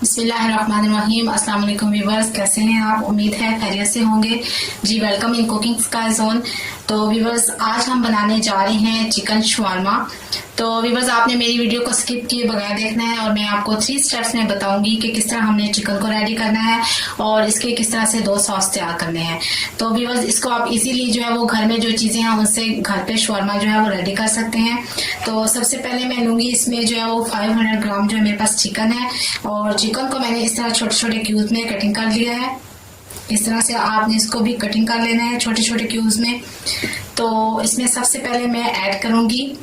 बिस्मिल्लाहिर्रहमानिर्रहीम। अस्सलाम वालेकुम व्यूवर्स, कैसे हैं आप? उम्मीद है खैरियत से होंगे जी। Welcome in cooking sky zone. तो व्यूवर्स, आज हम बनाने जा रहे हैं चिकन शवारमा। तो व्यूवर्स, आपने मेरी वीडियो को स्किप किए बगैर देखना है और मैं आपको 3 स्टेप्स में बताऊंगी कि किस तरह हमने चिकन को रेडी करना है और इसके किस तरह से 2 सॉस तैयार करने हैं। तो व्यूवर्स, इसको आप इजीली जो है वो घर में जो चीजें हैं उनसे घर पे शवारमा जो है वो रेडी कर सकते हैं। तो सबसे पहले मैं लूंगी इसमें जो है वो 500 ग्राम जो है मेरे पास चिकन है और चिकन को मैंने इस तरह छोटे छोटे क्यूब में कटिंग कर लिया है। इस तरह से आपने इसको भी कटिंग कर लेना है छोटे छोटे क्यूब्स में। तो इसमें सबसे पहले मैं ऐड करूंगी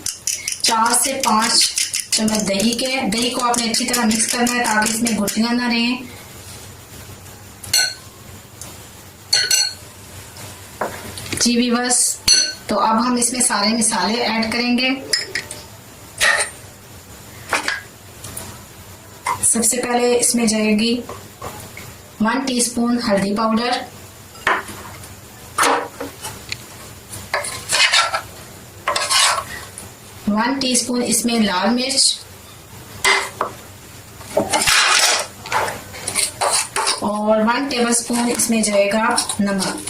4 से 5 चम्मच दही को आपने अच्छी तरह मिक्स करना है ताकि इसमें गुठलियां ना रहें। जी व्यूअर्स, तो अब हम इसमें सारे मसाले ऐड करेंगे। सबसे पहले इसमें जाएगी 1 टीस्पून हल्दी पाउडर, 1 टीस्पून इसमें लाल मिर्च और 1 टेबलस्पून इसमें जाएगा नमक।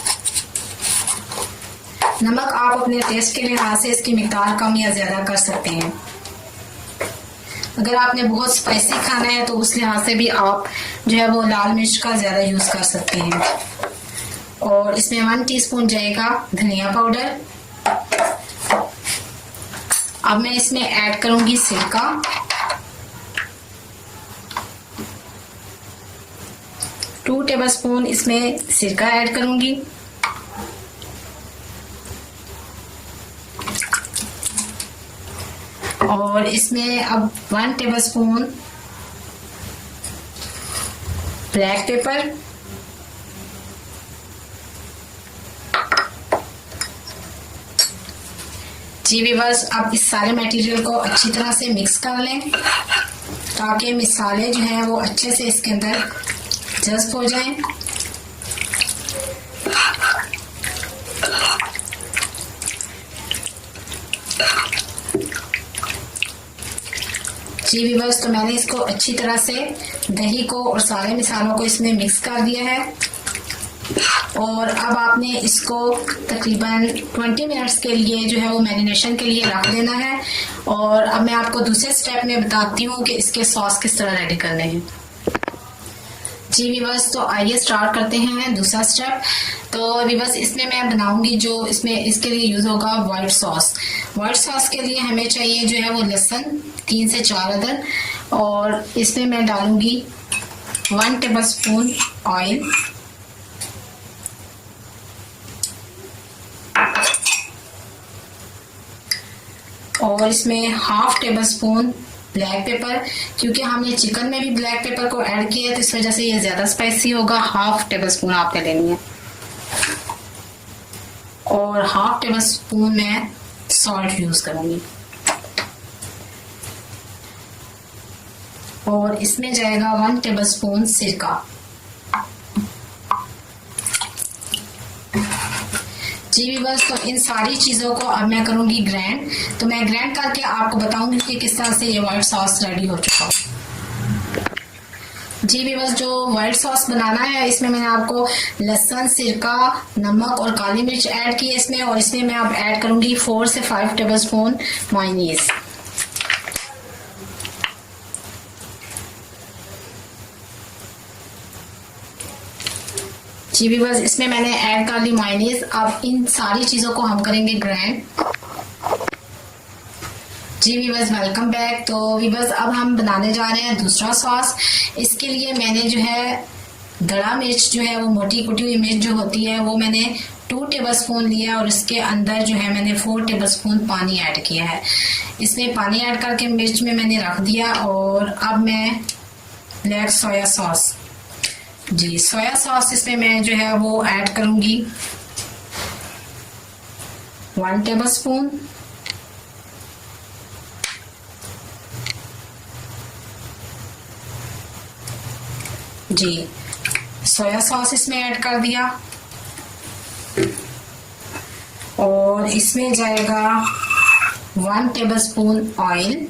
नमक आप अपने टेस्ट के लिहाज से इसकी मिकदार कम या ज्यादा कर सकते हैं। अगर आपने बहुत स्पाइसी खाना है तो उस लिहाज से भी आप जो है वो लाल मिर्च का ज्यादा यूज कर सकते हैं। और इसमें 1 टीस्पून जाएगा धनिया पाउडर। अब मैं इसमें ऐड करूंगी सिरका, टू टेबलस्पून इसमें सिरका ऐड करूंगी। और इसमें अब 1 टेबलस्पून ब्लैक पेपर, जी व्यूअर्स, अब इस सारे मटेरियल को अच्छी तरह से मिक्स कर लें ताकि मसाले जो हैं वो अच्छे से इसके अंदर जज्ब हो जाएं। जी व्यूअर्स, तो मैंने इसको अच्छी तरह से दही को और सारे मसालों को इसमें मिक्स कर दिया है और अब आपने इसको तकरीबन 20 मिनट्स के लिए जो है वो मैरिनेशन के लिए रख देना है। और अब मैं आपको दूसरे स्टेप में बताती हूँ कि इसके सॉस किस तरह रेडी करने हैं। जी व्यूअर्स, तो आइए स्टार्ट करते हैं दूसरा स्टेप। तो व्यूअर्स, इसमें मैं बनाऊंगी जो इसमें इसके लिए यूज होगा व्हाइट सॉस। व्हाइट सॉस के लिए हमें चाहिए जो है वो लहसुन 3 से 4 अदद और इसमें मैं डालूंगी 1 टेबलस्पून ऑयल, और इसमें half table spoon black pepper. क्योंकि हमने चिकन में भी ब्लैक पेपर को ऐड किया है तो इस वजह से ये ज्यादा स्पाइसी होगा। हाफ टेबल स्पून आपने लेनी है और हाफ टेबल स्पून मैं सॉल्ट यूज करूंगी। और इसमें जाएगा 1 टेबल स्पून सिरका। जी व्यूअर्स, तो इन सारी चीजों को अब मैं करूंगी ग्राइंड। तो मैं ग्राइंड करके आपको बताऊंगी कि किस तरह से ये व्हाइट सॉस रेडी हो चुका है। जी व्यूअर्स, जो व्हाइट सॉस बनाना है इसमें मैंने आपको लहसुन, सिरका, नमक और काली मिर्च ऐड की है इसमें। और इसमें मैं अब ऐड करूंगी 4 से 5 टेबलस्पून मायोनीज। जी व्यूअर्स, इसमें मैंने ऐड कर ली मायोनीज। अब इन सारी चीजों को हम करेंगे ग्राइंड। जी व्यूअर्स, वेलकम बैक। तो व्यूअर्स, अब हम बनाने जा रहे हैं दूसरा सॉस। इसके लिए मैंने जो है दड़ा मिर्च जो है वो मोटी कुटी हुई मिर्च जो होती है वो मैंने 2 टेबलस्पून लिया और इसके अंदर जो है मैंने 4 टेबलस्पून पानी ऐड किया है। इसमें पानी ऐड करके मिर्च में मैंने रख दिया। और अब मैं ब्लैक सोया सॉस, जी सोया सॉस इसमें मैं जो है वो ऐड करूंगी 1 टेबलस्पून। जी सोया सॉस इसमें ऐड कर दिया और इसमें जाएगा 1 tablespoon oil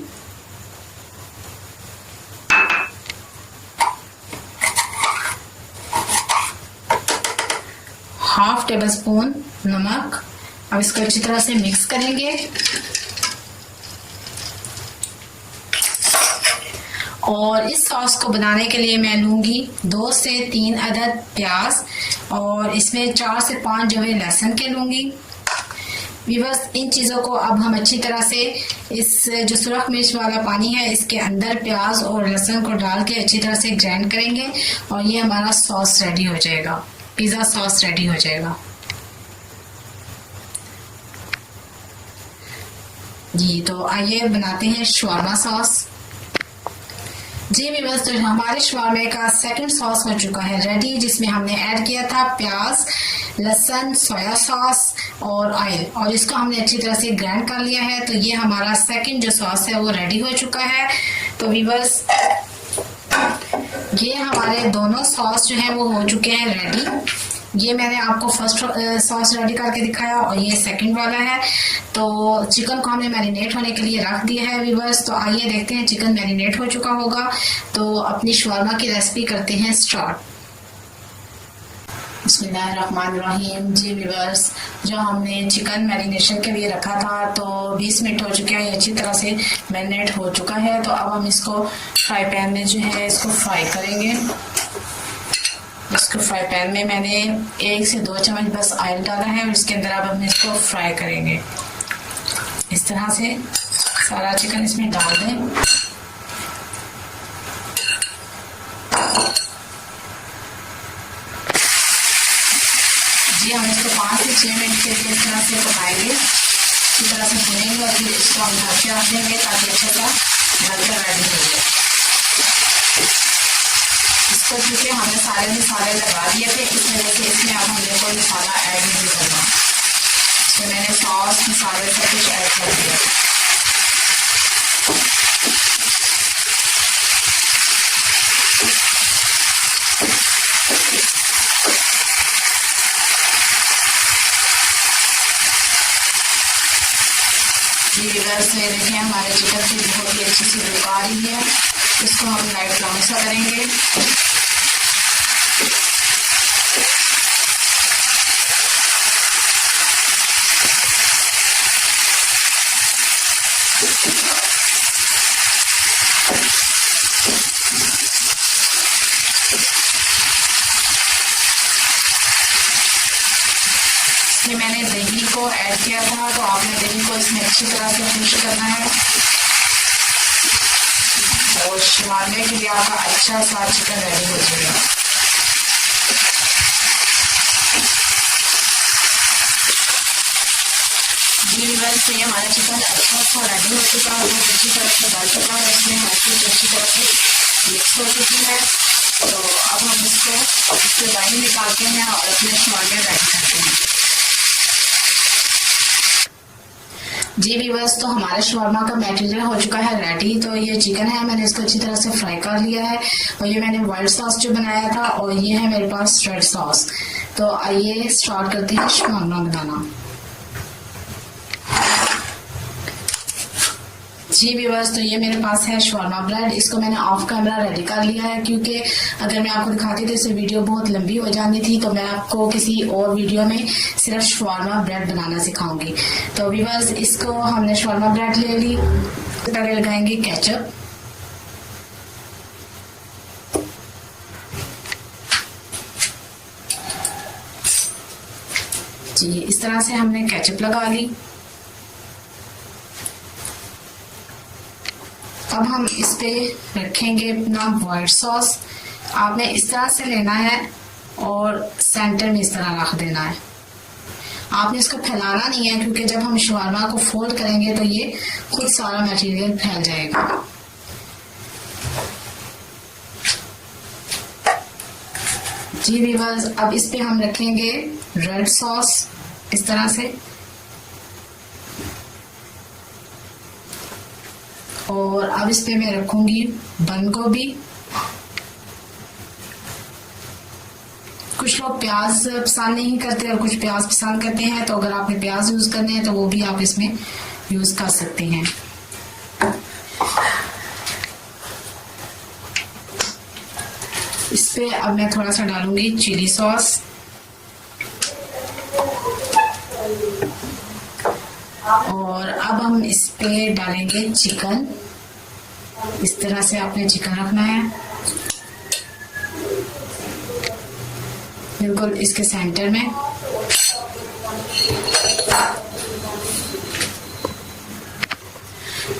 half table spoon नमक। अब इसको अच्छी तरह से मिक्स करेंगे और इस सॉस को बनाने के लिए मैं लूंगी 2 से 3 अदद प्याज और इसमें 4 से 5 जवे लहसुन के लूंगी। व्यूअर्स, इन चीज़ों को अब हम अच्छी तरह से इस जो सुरख मिर्च वाला पानी है इसके अंदर प्याज और लहसुन को डाल के अच्छी तरह से ग्राइंड करेंगे और ये हमारा सॉस रेडी हो जाएगा, पिज़्ज़ा सॉस रेडी हो जाएगा। जी तो आइए बनाते हैं शवारमा सॉस। जी व्यूअर्स, तो हमारे शवारमे का सेकंड सॉस हो चुका है रेडी, जिसमें हमने ऐड किया था प्याज, लहसुन, सोया सॉस और ऑयल और इसको हमने अच्छी तरह से ग्राइंड कर लिया है। तो ये हमारा सेकंड जो सॉस है वो रेडी हो चुका है। तो व्यूअर्स, ये हमारे दोनों सॉस जो है वो हो चुके हैं रेडी। ये मैंने आपको फर्स्ट सॉस रेडी करके दिखाया और ये सेकंड वाला है। तो चिकन को हमने मैरिनेट होने के लिए रख दिया है व्यूअर्स। तो आइए देखते हैं चिकन मैरिनेट हो चुका होगा तो अपनी शवारमा की रेसिपी करते हैं स्टार्ट। बिस्मिल्लाहिर्रहमानिर्रहीम। जी व्यूअर्स, जो हमने चिकन मैरिनेशन के लिए रखा था तो 20 मिनट हो चुके हैं, अच्छी तरह से मैरिनेट हो चुका है। तो अब हम इसको फ्राई पैन में जो है इसको फ्राई करेंगे। इसको फ्राई पैन में मैंने 1 से 2 चम्मच बस ऑयल डाला है और इसके अंदर अब हम इसको फ्राई करेंगे। इस तरह से सारा चिकन इसमें डाल दें। जी हम इसको 5 से 6 मिनट के लिए इस तरह से पकाएंगे, इस तरह से भुनेंगे और फिर इसको हम ढक के रख देंगे ताकि अच्छा सा ढलकर रेडी हो जाए। इसको चूँकि हमने सारे मसाले लगा दिए थे इस वजह से इसमें अब हमें कोई मसाला ऐड नहीं करना। इसमें मैंने सॉस मसाले सब कुछ ऐड कर दिया। जी व्यूअर्स, ये देखिए हमारे चिकन की बहुत ही अच्छी सी बुक आ रही है। इसको हम लाइट ब्राउन सा करेंगे। इसमें मैंने दही को ऐड किया था तो आपने दही को इसमें अच्छी तरह से मिक्स करना है और शवारमे के लिए आपका अच्छा सा चिकन रेडी हो जाएगा। जी बस ये हमारा चिकन अच्छा सा रेडी हो चुका है, बहुत अच्छी तरह से डाल चुका है, इसमें हर चीज़ अच्छी तरह से मिक्स हो चुकी है। तो अब हम इससे पानी निकालते हैं और अपने शवारमे रेडी करते हैं। जी व्यूअर्स, तो हमारे शवारमा का मटेरियल हो चुका है रेडी। तो ये चिकन है, मैंने इसको अच्छी तरह से फ्राई कर लिया है और ये मैंने वाइट सॉस जो बनाया था और ये है मेरे पास रेड सॉस। तो आइए स्टार्ट करते हैं शवारमा बनाना। जी व्यूअर्स, तो ये मेरे पास है शवारमा ब्रेड। इसको मैंने ऑफ कैमरा रेडी कर लिया है क्योंकि अगर मैं आपको दिखाती तो इससे वीडियो बहुत लंबी हो जानी थी। तो मैं आपको किसी और वीडियो में सिर्फ शवारमा ब्रेड बनाना सिखाऊंगी। तो व्यूअर्स, इसको हमने शवारमा ब्रेड ले ली। पहले लगाएंगे केचप। जी इस तरह से हमने केचप लगा ली। अब हम इस पे रखेंगे अपना व्हाइट सॉस। आपने इस तरह से लेना है और सेंटर में इस तरह रख देना है। आपने इसको फैलाना नहीं है क्योंकि जब हम शवारमा को फोल्ड करेंगे तो ये खुद सारा मटेरियल फैल जाएगा। जी व्यूअर्स, अब इस पे हम रखेंगे रेड सॉस इस तरह से और अब इस पे मैं रखूंगी बंद गोभी। कुछ लोग प्याज पसंद नहीं करते और कुछ प्याज पसंद करते हैं, तो अगर आपने प्याज यूज करने हैं तो वो भी आप इसमें यूज कर सकते हैं। इस पे अब मैं थोड़ा सा डालूंगी चिली सॉस और अब हम इस पे डालेंगे चिकन। इस तरह से आपने चिकन रखना है, बिल्कुल इसके सेंटर में।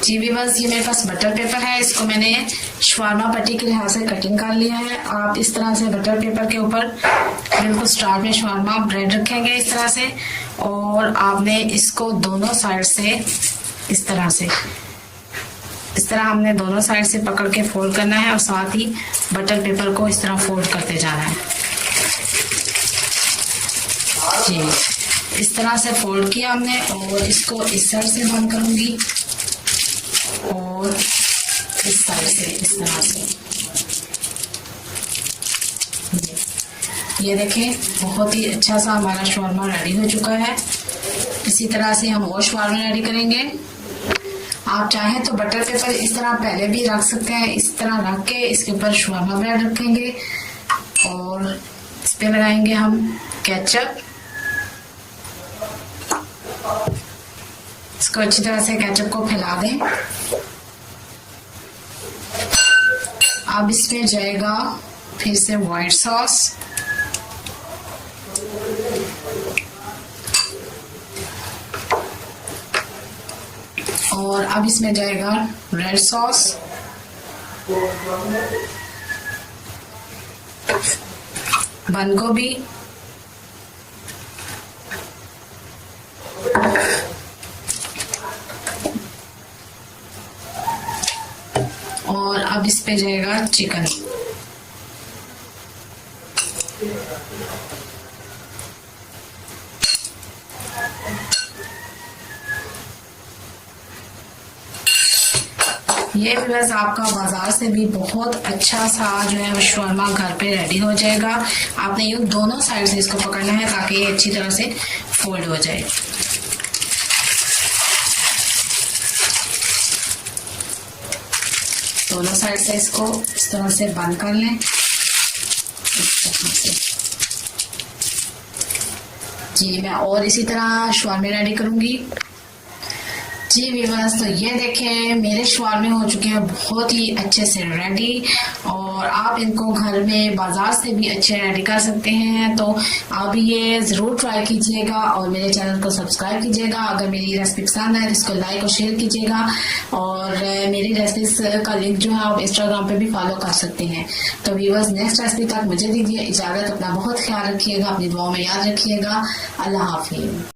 जी व्यूअर्स, ये मेरे पास बटर पेपर है, इसको मैंने शवारमा पट्टी के लिहाज से कटिंग कर लिया है। आप इस तरह से बटर पेपर के ऊपर बिल्कुल स्टार्ट में शवारमा ब्रेड रखेंगे इस तरह से, और आपने इसको दोनों साइड से इस तरह हमने दोनों साइड से पकड़ के फोल्ड करना है और साथ ही बटर पेपर को इस तरह फोल्ड करते जाना है। जी इस तरह से फोल्ड किया हमने, और इसको इस साइड से बंद करूंगी और इस साइड से इस तरह से। ये देखें, बहुत ही अच्छा सा हमारा शवारमा रेडी हो चुका है। इसी तरह से हम और शवारमा रेडी करेंगे। आप चाहें तो बटर पेपर इस तरह पहले भी रख सकते हैं। इस तरह रख के इसके ऊपर शवारमा ब्रेड रखेंगे और इस पे लगाएंगे हम केचप। इसको अच्छी तरह से केचप को फैला दें। अब इसमें जाएगा फिर से व्हाइट सॉस, और अब इसमें जाएगा रेड सॉस, बंद गोभी, और अब इस पे जाएगा चिकन। ये व्यूअर्स आपका बाजार से भी बहुत अच्छा सा जो है शवारमा घर पे रेडी हो जाएगा। आपने यूं दोनों साइड से इसको पकड़ना है ताकि ये अच्छी तरह से फोल्ड हो जाए। दोनों साइड से इसको इस तरह से बंद कर लें, इस तरह से। जी मैं और इसी तरह शवारमे रेडी करूंगी। जी व्यूअर्स, तो ये देखें मेरे शवारमे हो चुके हैं बहुत ही अच्छे से रेडी, और आप इनको घर में बाजार से भी अच्छे रेडी कर सकते हैं। तो आप ये ज़रूर ट्राई कीजिएगा और मेरे चैनल को सब्सक्राइब कीजिएगा। अगर मेरी रेसिपी पसंद है तो इसको लाइक और शेयर कीजिएगा, और मेरी रेसिपीज का लिंक जो है आप इंस्टाग्राम पे भी फॉलो कर सकते हैं। तो व्यूअर्स, नेक्स्ट रेसिपी तक मुझे दीजिए इजाज़त। अपना बहुत ख्याल रखिएगा, अपनी दुआओं में याद रखिएगा। अल्लाह हाफिज़।